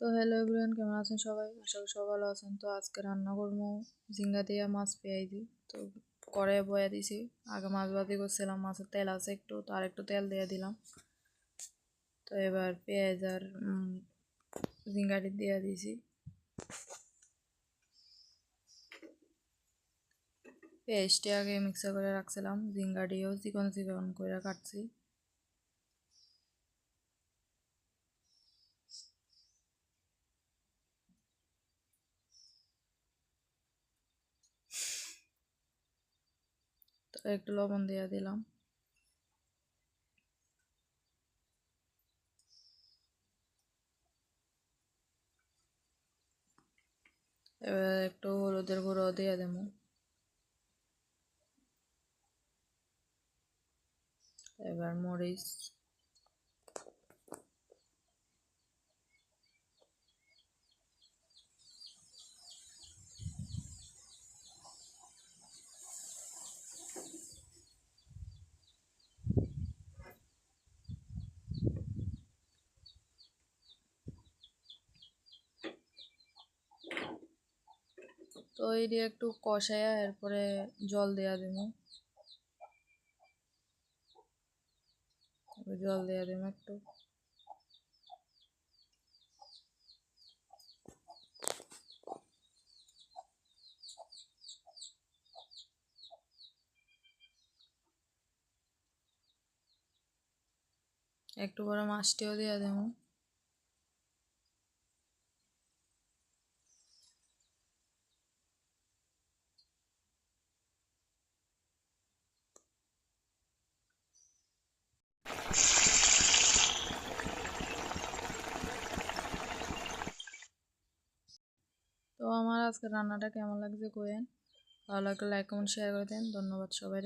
তো hello everyone, কেমন আছেন সবাই? আশা করি সবাই ভালো আছেন। তো আজকে রান্না করবো ঝিঙ্গা দিয়া মাছ পেঁয়াজি। তো কড়াইয়ে বয়া দিছি, আগে মাছ ভাজি করছিলাম, মাছের তেল আছে একটু, তো আর একটু তেল দিয়ে দিলাম। তো এবার পেঁয়াজ আর ঝিঙ্গাটি দিয়ে দিছি। পেঁয়াজটি আগে মিক্সার করে রাখছিলাম, ঝিঙ্গাটিও চিকন চিকন করে কাটছি। তো একটু লবণ দিয়ে দিলাম। এবার একটু হলুদের গুঁড়ো দিয়ে দেবো। এবার মরিচ, তো এই দিয়ে একটু কষাইয়া এরপরে জল দেওয়া দেবো। জল দেওয়া দেবো একটু। একটু পরে মাছটিও দিয়ে দেবো। তো আমার আজকে রান্নাটা কেমন লাগছে কইেন, ভালো লাগলে লাইক কমেন্ট শেয়ার করে দেন। ধন্যবাদ সবাই।